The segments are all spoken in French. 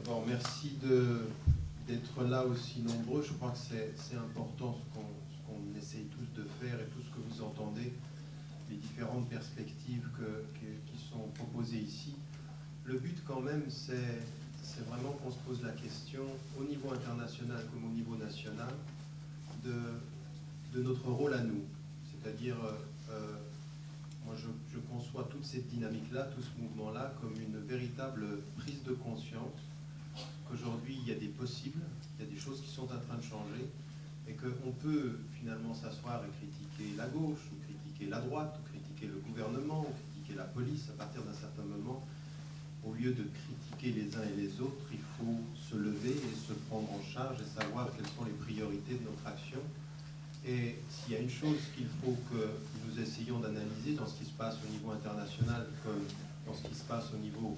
D'abord, merci d'être là aussi nombreux. Je crois que c'est important ce qu'on essaye tous de faire et tout ce que vous entendez, les différentes perspectives qui sont proposées ici. Le but quand même, c'est vraiment qu'on se pose la question, au niveau international comme au niveau national, de notre rôle à nous. C'est-à-dire, moi je conçois toute cette dynamique-là, tout ce mouvement-là, comme une véritable prise de conscience qu'aujourd'hui il y a des possibles, il y a des choses qui sont en train de changer, et qu'on peut finalement s'asseoir et critiquer la gauche, ou critiquer la droite, ou critiquer le gouvernement, ou critiquer la police à partir d'un certain moment. Au lieu de critiquer les uns et les autres, il faut se lever et se prendre en charge et savoir quelles sont les priorités de notre action. Et s'il y a une chose qu'il faut que nous essayions d'analyser dans ce qui se passe au niveau international comme dans ce qui se passe au niveau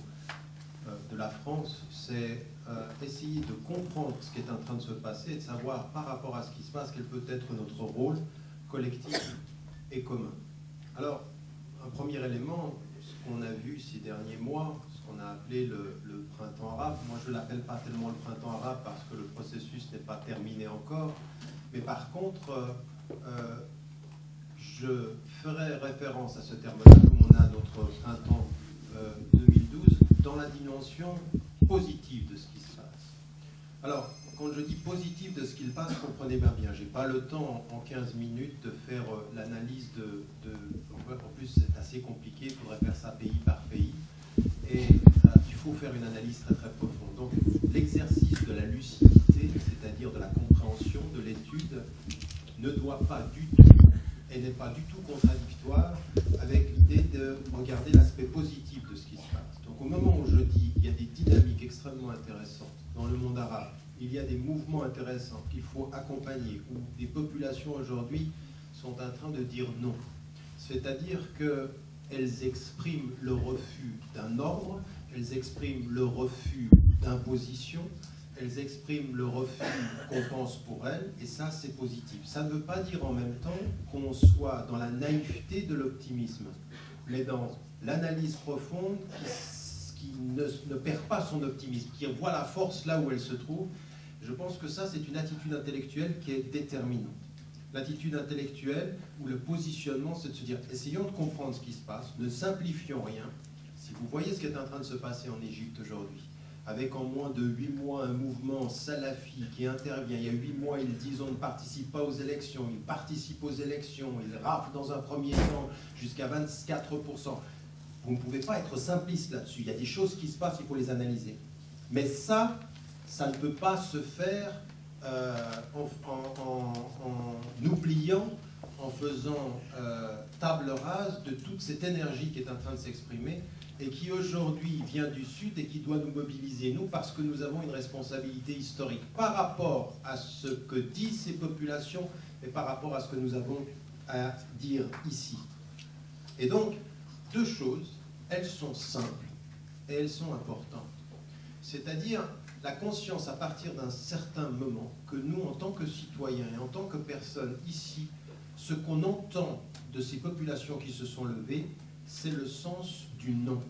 de la France, c'est essayer de comprendre ce qui est en train de se passer et de savoir par rapport à ce qui se passe quel peut être notre rôle collectif et commun. Alors, un premier élément, ce qu'on a vu ces derniers mois, ce qu'on a appelé le printemps arabe, moi je ne l'appelle pas tellement le printemps arabe parce que le processus n'est pas terminé encore, mais par contre, je ferai référence à ce terme-là, comme on a notre printemps 2012, dans la dimension positive de ce qui se passe. Alors, quand je dis positive de ce qui se passe, comprenez bien, je n'ai pas le temps en 15 minutes de faire l'analyse en plus c'est assez compliqué, il faudrait faire ça pays par pays, et il faut faire une analyse très très profonde. Donc l'exercice de la lucidité, c'est-à-dire de la compréhension de l'étude, ne doit pas du tout, et n'est pas du tout contradictoire avec l'idée de regarder l'aspect positif de ce qui se passe. Donc au moment où je dis qu'il y a des dynamiques extrêmement intéressantes dans le monde arabe, il y a des mouvements intéressants qu'il faut accompagner, où des populations aujourd'hui sont en train de dire non. C'est-à-dire qu'elles expriment le refus d'un ordre, elles expriment le refus d'imposition, elles expriment le refus qu'on pense pour elles, et ça c'est positif. Ça ne veut pas dire en même temps qu'on soit dans la naïveté de l'optimisme, mais dans l'analyse profonde qui ne perd pas son optimisme, qui voit la force là où elle se trouve. Je pense que ça c'est une attitude intellectuelle qui est déterminante. L'attitude intellectuelle ou le positionnement, c'est de se dire, essayons de comprendre ce qui se passe, ne simplifions rien. Si vous voyez ce qui est en train de se passer en Égypte aujourd'hui, avec en moins de 8 mois un mouvement salafi qui intervient, il y a 8 mois ils disent on ne participe pas aux élections, ils participent aux élections, ils raflent dans un premier temps jusqu'à 24%. Vous ne pouvez pas être simpliste là-dessus, il y a des choses qui se passent, il faut les analyser. Mais ça ne peut pas se faire en oubliant, en faisant table rase de toute cette énergie qui est en train de s'exprimer et qui aujourd'hui vient du Sud et qui doit nous mobiliser, nous, parce que nous avons une responsabilité historique par rapport à ce que disent ces populations et par rapport à ce que nous avons à dire ici. Et donc, deux choses, elles sont simples et elles sont importantes. C'est-à-dire la conscience à partir d'un certain moment que nous, en tant que citoyens et en tant que personnes ici, ce qu'on entend de ces populations qui se sont levées, c'est le sens du non.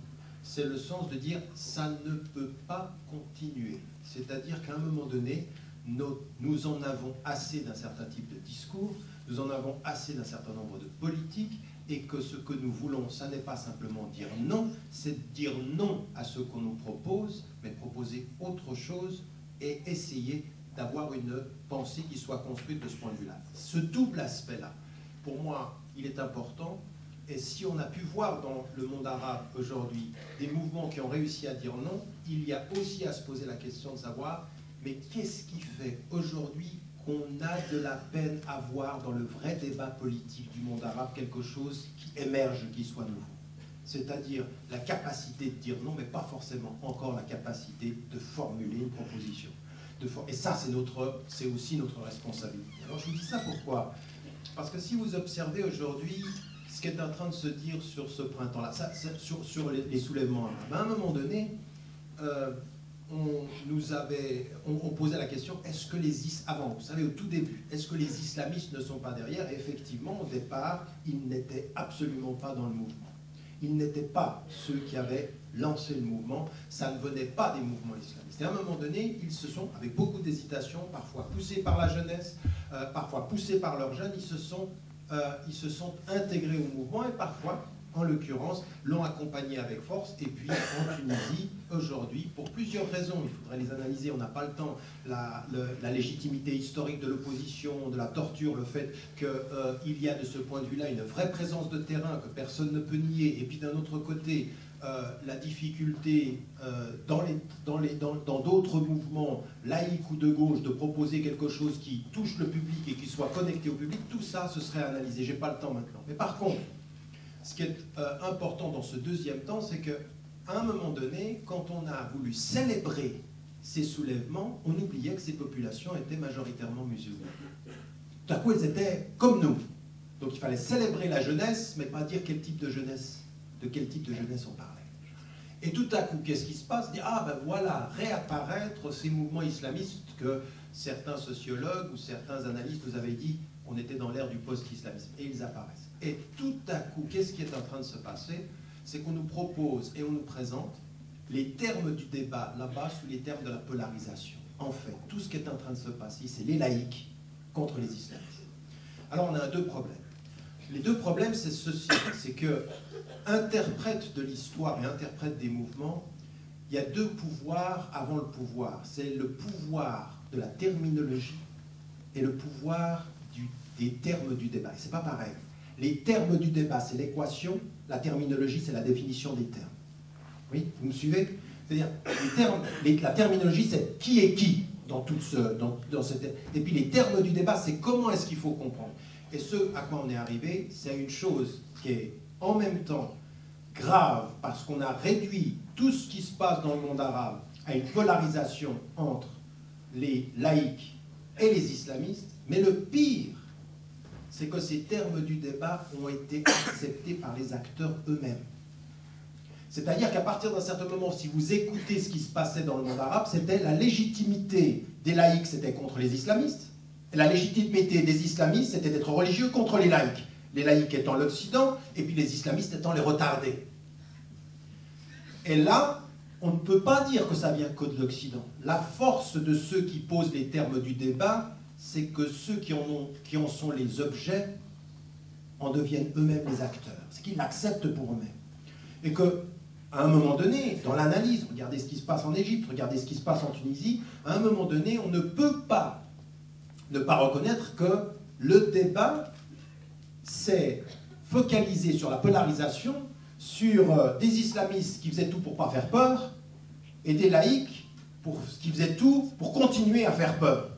C'est le sens de dire ça ne peut pas continuer. C'est-à-dire qu'à un moment donné, nous en avons assez d'un certain type de discours, nous en avons assez d'un certain nombre de politiques, et que ce que nous voulons, ça n'est pas simplement dire non, c'est dire non à ce qu'on nous propose, mais proposer autre chose et essayer d'avoir une pensée qui soit construite de ce point de vue-là. Ce double aspect-là, pour moi, il est important. Et si on a pu voir dans le monde arabe aujourd'hui des mouvements qui ont réussi à dire non, il y a aussi à se poser la question de savoir, mais qu'est-ce qui fait aujourd'hui qu'on a de la peine à voir dans le vrai débat politique du monde arabe quelque chose qui émerge, qui soit nouveau. C'est-à-dire la capacité de dire non, mais pas forcément encore la capacité de formuler une proposition. Et ça, c'est aussi notre responsabilité. Alors je vous dis ça pourquoi? Parce que si vous observez aujourd'hui ce qui est en train de se dire sur ce printemps-là, sur les soulèvements arabes, à un moment donné, on posait la question, est-ce que avant, vous savez, au tout début, est-ce que les islamistes ne sont pas derrière? Et effectivement, au départ, ils n'étaient absolument pas dans le mouvement. Ils n'étaient pas ceux qui avaient lancé le mouvement, ça ne venait pas des mouvements islamistes. Et à un moment donné, ils se sont, avec beaucoup d'hésitation, parfois poussés par la jeunesse, parfois poussés par leurs jeunes, ils se sont intégrés au mouvement et parfois, en l'occurrence, l'ont accompagné avec force. Et puis en Tunisie, aujourd'hui, pour plusieurs raisons, il faudrait les analyser, on n'a pas le temps, la légitimité historique de l'opposition, de la torture, le fait qu'il y a de ce point de vue-là une vraie présence de terrain que personne ne peut nier, et puis d'un autre côté, la difficulté dans d'autres mouvements laïcs ou de gauche de proposer quelque chose qui touche le public et qui soit connecté au public, tout ça, ce serait analysé. Je n'ai pas le temps maintenant. Mais par contre, ce qui est important dans ce deuxième temps, c'est qu'à un moment donné, quand on a voulu célébrer ces soulèvements, on oubliait que ces populations étaient majoritairement musulmanes. Tout à coup, elles étaient comme nous. Donc il fallait célébrer la jeunesse, mais pas dire quel type de jeunesse, de quel type de jeunesse on parlait. Et tout à coup, qu'est-ce qui se passe? On dit, ah ben voilà, réapparaître ces mouvements islamistes que certains sociologues ou certains analystes nous avaient dit, on était dans l'ère du post-islamisme. Et ils apparaissent. Et tout à coup, qu'est-ce qui est en train de se passer? C'est qu'on nous propose et on nous présente les termes du débat là-bas sous les termes de la polarisation. En fait, tout ce qui est en train de se passer, c'est les laïcs contre les islamistes. Alors on a deux problèmes. Les deux problèmes, c'est ceci, c'est que interprète de l'histoire et interprète des mouvements, il y a deux pouvoirs avant le pouvoir. C'est le pouvoir de la terminologie et le pouvoir des termes du débat. Et c'est pas pareil. Les termes du débat, c'est l'équation, la terminologie, c'est la définition des termes. Oui, vous me suivez? C'est-à-dire, la terminologie, c'est qui est qui dans cette... Et puis les termes du débat, c'est comment est-ce qu'il faut comprendre. Et ce à quoi on est arrivé, c'est une chose qui est en même temps grave, parce qu'on a réduit tout ce qui se passe dans le monde arabe à une polarisation entre les laïcs et les islamistes, mais le pire, c'est que ces termes du débat ont été acceptés par les acteurs eux-mêmes. C'est-à-dire qu'à partir d'un certain moment, si vous écoutez ce qui se passait dans le monde arabe, c'était la légitimité des laïcs, c'était contre les islamistes, et la légitimité des islamistes, c'était d'être religieux contre les laïcs. Les laïcs étant l'Occident, et puis les islamistes étant les retardés. Et là, on ne peut pas dire que ça vient que de l'Occident. La force de ceux qui posent les termes du débat, c'est que ceux qui en sont les objets en deviennent eux-mêmes les acteurs. C'est qu'ils l'acceptent pour eux-mêmes. Et qu'à un moment donné, dans l'analyse, regardez ce qui se passe en Égypte, regardez ce qui se passe en Tunisie, à un moment donné, on ne peut pas ne pas reconnaître que le débat s'est focalisé sur la polarisation, sur des islamistes qui faisaient tout pour ne pas faire peur, et des laïcs qui faisaient tout pour continuer à faire peur,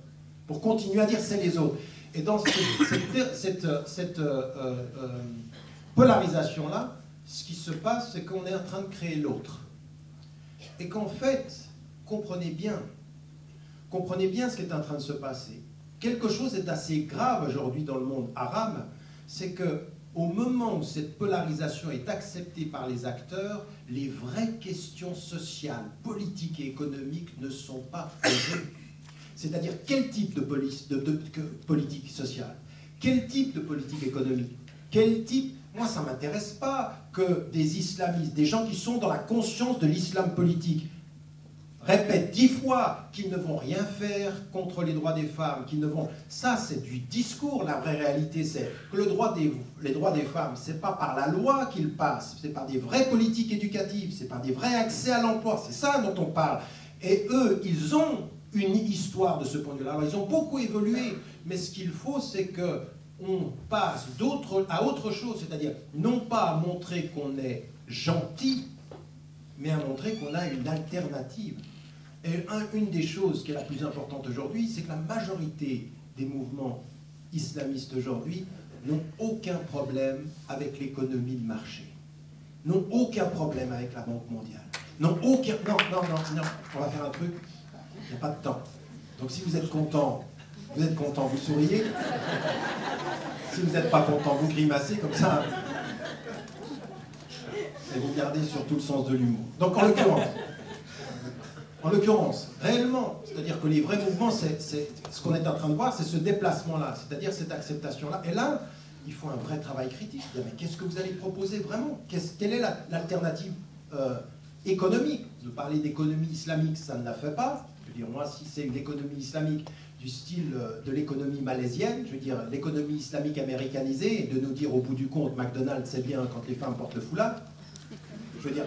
pour continuer à dire c'est les autres. Et dans cette polarisation-là, ce qui se passe, c'est qu'on est en train de créer l'autre. Et qu'en fait, comprenez bien ce qui est en train de se passer. Quelque chose est assez grave aujourd'hui dans le monde arabe, c'est qu'au moment où cette polarisation est acceptée par les acteurs, les vraies questions sociales, politiques et économiques ne sont pas posées. C'est-à-dire quel type de politique sociale, quel type de politique économique, quel type... Moi, ça ne m'intéresse pas que des islamistes, des gens qui sont dans la conscience de l'islam politique, répètent 10 fois qu'ils ne vont rien faire contre les droits des femmes, qu'ils ne vont... Ça, c'est du discours. La vraie réalité, c'est que les droits des femmes, c'est pas par la loi qu'ils passent, c'est par des vraies politiques éducatives, c'est par des vrais accès à l'emploi. C'est ça dont on parle. Et eux, ils ont une histoire de ce point de vue-là. Alors, ils ont beaucoup évolué, mais ce qu'il faut, c'est qu'on passe à autre chose, c'est-à-dire non pas à montrer qu'on est gentil, mais à montrer qu'on a une alternative. Et une des choses qui est la plus importante aujourd'hui, c'est que la majorité des mouvements islamistes aujourd'hui n'ont aucun problème avec l'économie de marché, n'ont aucun problème avec la Banque mondiale, n'ont aucun... Non, on va faire un truc, il n'y a pas de temps. Donc si vous êtes content, vous souriez. Si vous n'êtes pas content, vous grimacez comme ça. Et vous gardez surtout le sens de l'humour. Donc en l'occurrence, réellement, c'est-à-dire que les vrais mouvements, ce qu'on est en train de voir, c'est ce déplacement-là, c'est-à-dire cette acceptation-là. Et là, il faut un vrai travail critique. Mais qu'est-ce que vous allez proposer vraiment? Quelle est l'alternative économique? De parler d'économie islamique, ça ne la fait pas. Je veux dire, moi, si c'est une économie islamique du style de l'économie malaisienne, je veux dire, l'économie islamique américanisée, et de nous dire au bout du compte, McDonald's, c'est bien quand les femmes portent le foulard. Je veux dire,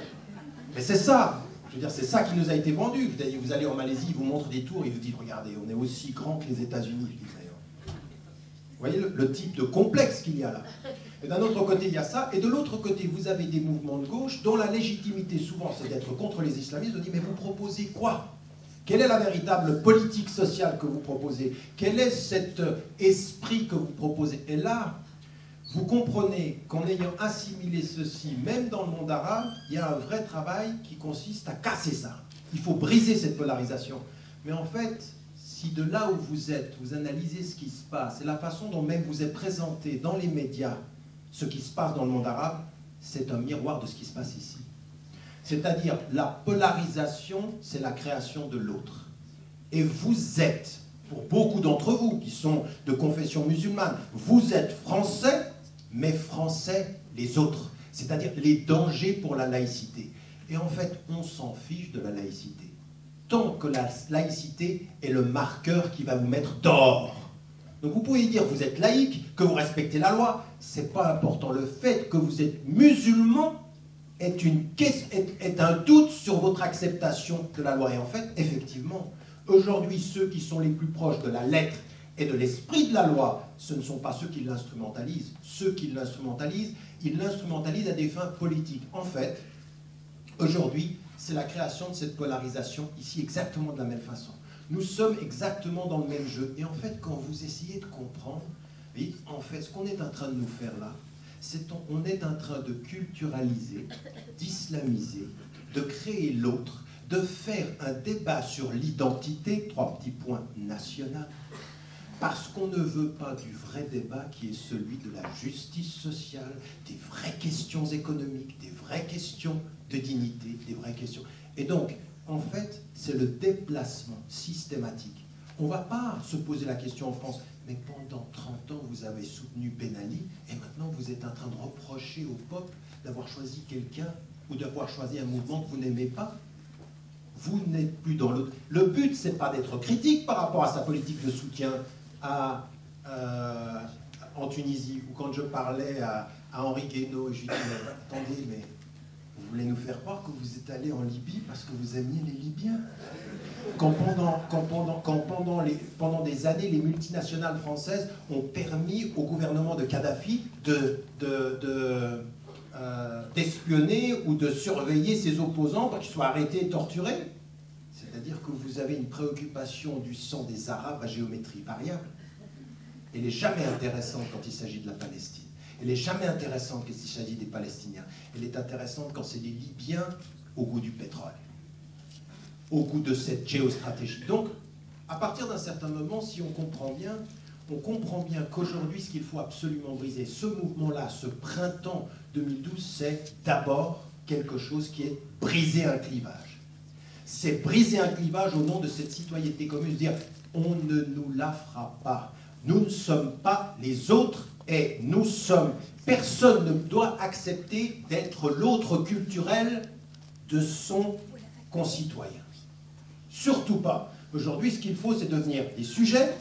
mais c'est ça. Je veux dire, c'est ça qui nous a été vendu. Vous allez en Malaisie, ils vous montrent des tours, ils vous disent, regardez, on est aussi grand que les États-Unis. Vous voyez le type de complexe qu'il y a là. Et d'un autre côté, il y a ça. Et de l'autre côté, vous avez des mouvements de gauche dont la légitimité, souvent, c'est d'être contre les islamistes. On dit, mais vous proposez quoi? Quelle est la véritable politique sociale que vous proposez? Quel est cet esprit que vous proposez? Et là, vous comprenez qu'en ayant assimilé ceci, même dans le monde arabe, il y a un vrai travail qui consiste à casser ça. Il faut briser cette polarisation. Mais en fait, si de là où vous êtes, vous analysez ce qui se passe, et la façon dont même vous êtes présenté dans les médias, ce qui se passe dans le monde arabe, c'est un miroir de ce qui se passe ici. C'est-à-dire, la polarisation, c'est la création de l'autre. Et vous êtes, pour beaucoup d'entre vous qui sont de confession musulmane, vous êtes français, mais français les autres. C'est-à-dire les dangers pour la laïcité. Et en fait, on s'en fiche de la laïcité. Tant que la laïcité est le marqueur qui va vous mettre dehors. Donc vous pouvez dire que vous êtes laïque, que vous respectez la loi, c'est pas important. Le fait que vous êtes musulman est un doute sur votre acceptation de la loi. Et en fait, effectivement, aujourd'hui, ceux qui sont les plus proches de la lettre et de l'esprit de la loi, ce ne sont pas ceux qui l'instrumentalisent. Ceux qui l'instrumentalisent, ils l'instrumentalisent à des fins politiques. En fait, aujourd'hui, c'est la création de cette polarisation ici exactement de la même façon. Nous sommes exactement dans le même jeu. Et en fait, quand vous essayez de comprendre, en fait, ce qu'on est en train de nous faire là, on est en train de culturaliser, d'islamiser, de créer l'autre, de faire un débat sur l'identité, 3 petits points, national, parce qu'on ne veut pas du vrai débat qui est celui de la justice sociale, des vraies questions économiques, des vraies questions de dignité, des vraies questions. Et donc, en fait, c'est le déplacement systématique. On ne va pas se poser la question en France, mais pendant 30 ans, vous avez soutenu Ben Ali, et maintenant vous êtes en train de reprocher au peuple d'avoir choisi quelqu'un ou d'avoir choisi un mouvement que vous n'aimez pas. Vous n'êtes plus dans l'autre. Le but, c'est pas d'être critique par rapport à sa politique de soutien en Tunisie, ou quand je parlais à Henri Guénaud, et je lui disais, attendez, mais vous voulez nous faire croire que vous êtes allé en Libye parce que vous aimiez les Libyens? Quand pendant des années, les multinationales françaises ont permis au gouvernement de Kadhafi d'espionner ou de surveiller ses opposants pour qu'ils soient arrêtés et torturés. C'est-à-dire que vous avez une préoccupation du sang des Arabes à géométrie variable. Elle n'est jamais intéressante quand il s'agit de la Palestine. Elle n'est jamais intéressante quand il s'agit des Palestiniens. Elle est intéressante quand c'est des Libyens au goût du pétrole, au goût de cette géostratégie. Donc, à partir d'un certain moment, si on comprend bien qu'aujourd'hui, ce qu'il faut absolument briser, ce mouvement-là, ce printemps 2012, c'est d'abord quelque chose qui est briser un clivage. C'est briser un clivage au nom de cette citoyenneté commune, dire on ne nous la fera pas. Nous ne sommes pas les autres et nous sommes. Personne ne doit accepter d'être l'autre culturel de son concitoyen. Surtout pas. Aujourd'hui, ce qu'il faut, c'est devenir des sujets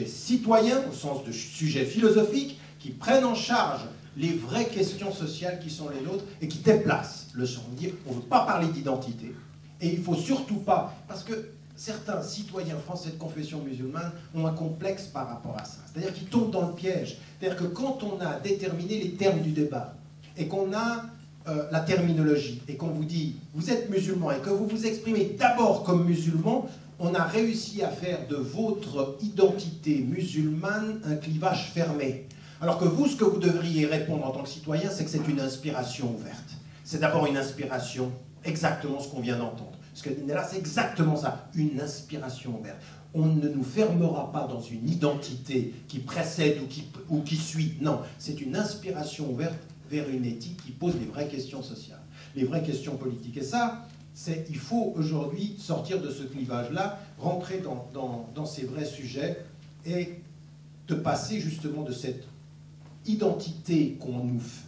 citoyens, au sens de sujets philosophiques, qui prennent en charge les vraies questions sociales qui sont les nôtres et qui déplacent le son. On ne veut pas parler d'identité. Et il ne faut surtout pas, parce que certains citoyens français de confession musulmane ont un complexe par rapport à ça. C'est-à-dire qu'ils tombent dans le piège. C'est-à-dire que quand on a déterminé les termes du débat, et qu'on a la terminologie, et qu'on vous dit, vous êtes musulman, et que vous vous exprimez d'abord comme musulman, on a réussi à faire de votre identité musulmane un clivage fermé. Alors que vous, ce que vous devriez répondre en tant que citoyen, c'est que c'est une inspiration ouverte. C'est d'abord une inspiration, exactement ce qu'on vient d'entendre. Ce que dit Nella, c'est exactement ça, une inspiration ouverte. On ne nous fermera pas dans une identité qui précède ou qui suit. Non, c'est une inspiration ouverte vers une éthique qui pose les vraies questions sociales, les vraies questions politiques. Et ça, il faut aujourd'hui sortir de ce clivage-là, rentrer dans ces vrais sujets et de passer justement de cette identité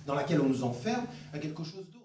dans laquelle on nous enferme à quelque chose d'autre.